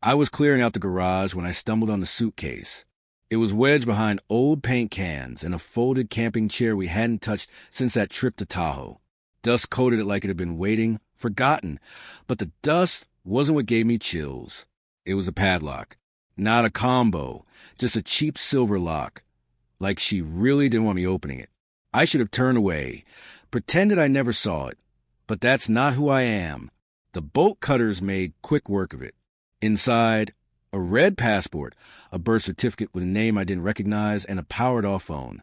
I was clearing out the garage when I stumbled on the suitcase. It was wedged behind old paint cans and a folded camping chair we hadn't touched since that trip to Tahoe. Dust coated it like it had been waiting, forgotten, but the dust wasn't what gave me chills. It was a padlock. Not a combo, just a cheap silver lock. Like she really didn't want me opening it. I should have turned away, pretended I never saw it. But that's not who I am. The bolt cutters made quick work of it. Inside, a red passport, a birth certificate with a name I didn't recognize, and a powered-off phone.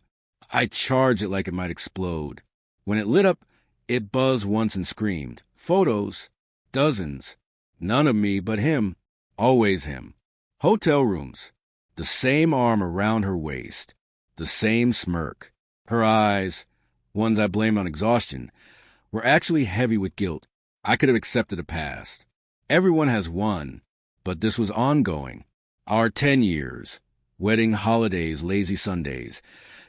I charged it like it might explode. When it lit up, it buzzed once and screamed. Photos. Dozens. None of me but him. Always him. Hotel rooms. The same arm around her waist. The same smirk. Her eyes, ones I blamed on exhaustion, were actually heavy with guilt. I could have accepted a past. Everyone has one, but this was ongoing. Our 10 years. Wedding, holidays, lazy Sundays.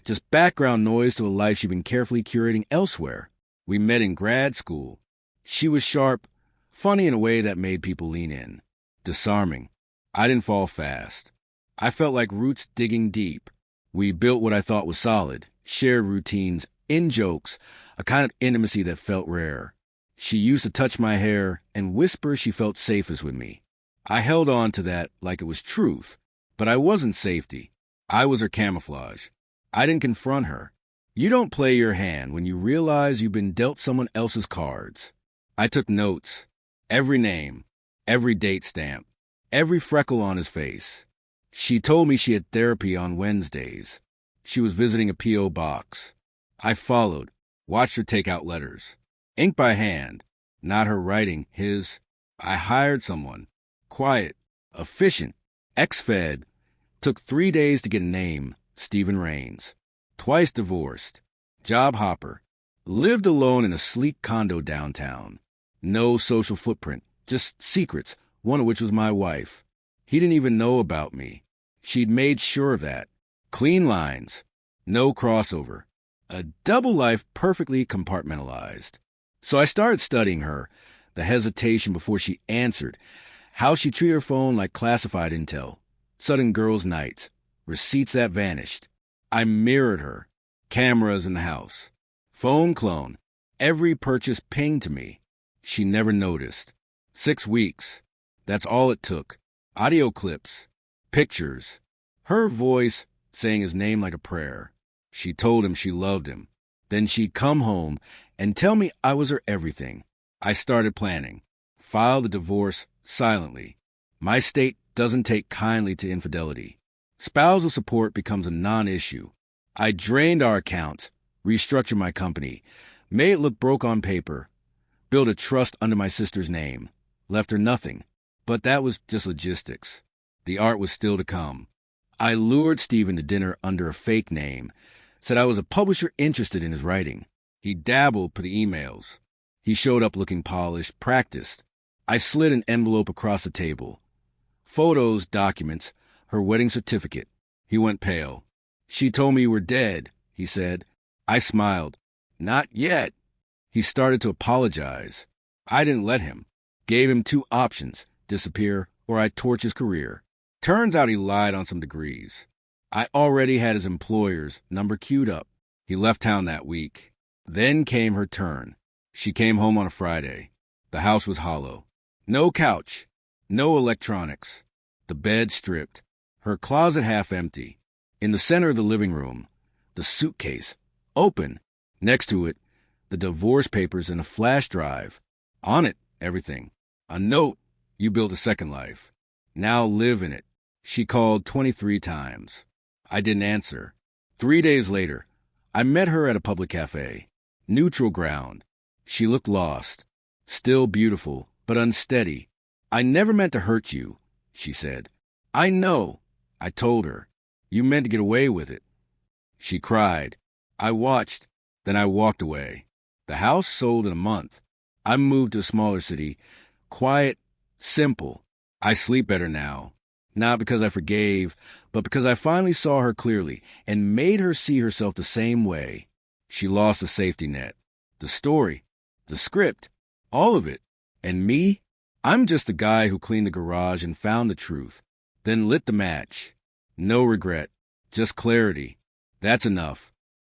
Just background noise to a life she'd been carefully curating elsewhere. We met in grad school. She was sharp, funny in a way that made people lean in. Disarming. I didn't fall fast. I felt like roots digging deep. We built what I thought was solid, shared routines, in-jokes, a kind of intimacy that felt rare. She used to touch my hair and whisper she felt safest with me. I held on to that like it was truth, but I wasn't safety. I was her camouflage. I didn't confront her. You don't play your hand when you realize you've been dealt someone else's cards. I took notes. Every name, every date stamp, every freckle on his face. She told me she had therapy on Wednesdays. She was visiting a P.O. box. I followed, watched her take out letters. Ink by hand, not her writing, his. I hired someone. Quiet, efficient, ex-fed. Took 3 days to get a name, Stephen Rains. Twice divorced. Job hopper. Lived alone in a sleek condo downtown. No social footprint, just secrets, one of which was my wife. He didn't even know about me. She'd made sure of that. Clean lines. No crossover. A double life perfectly compartmentalized. So I started studying her, the hesitation before she answered, how she treated her phone like classified intel, sudden girls' nights, receipts that vanished. I mirrored her. Cameras in the house. Phone clone. Every purchase pinged to me. She never noticed. 6 weeks. That's all it took. Audio clips. Pictures. Her voice saying his name like a prayer. She told him she loved him. Then she'd come home and tell me I was her everything. I started planning. Filed the divorce silently. My state doesn't take kindly to infidelity. Spousal support becomes a non-issue. I drained our accounts, restructured my company, made it look broke on paper, built a trust under my sister's name, left her nothing. But that was just logistics. The art was still to come. I lured Stephen to dinner under a fake name, said I was a publisher interested in his writing. He dabbled per the emails. He showed up looking polished, practiced. I slid an envelope across the table. Photos, documents, her wedding certificate. He went pale. She told me you were dead, he said. I smiled. Not yet. He started to apologize. I didn't let him. Gave him 2 options, disappear or I'd torch his career. Turns out he lied on some degrees. I already had his employer's number queued up. He left town that week. Then came her turn. She came home on a Friday. The house was hollow. No couch. No electronics. The bed stripped. Her closet half empty. In the center of the living room, the suitcase, open. Next to it, the divorce papers and a flash drive. On it, everything. A note. You built a second life. Now live in it. She called 23 times. I didn't answer. 3 days later, I met her at a public cafe. Neutral ground. She looked lost. Still beautiful, but unsteady. I never meant to hurt you, she said. I know, I told her. You meant to get away with it. She cried. I watched. Then I walked away. The house sold in a month. I moved to a smaller city. Quiet, simple. I sleep better now. Not because I forgave, but because I finally saw her clearly and made her see herself the same way. She lost the safety net. The story. The script. All of it. And me? I'm just the guy who cleaned the garage and found the truth, then lit the match. No regret, just clarity. That's enough.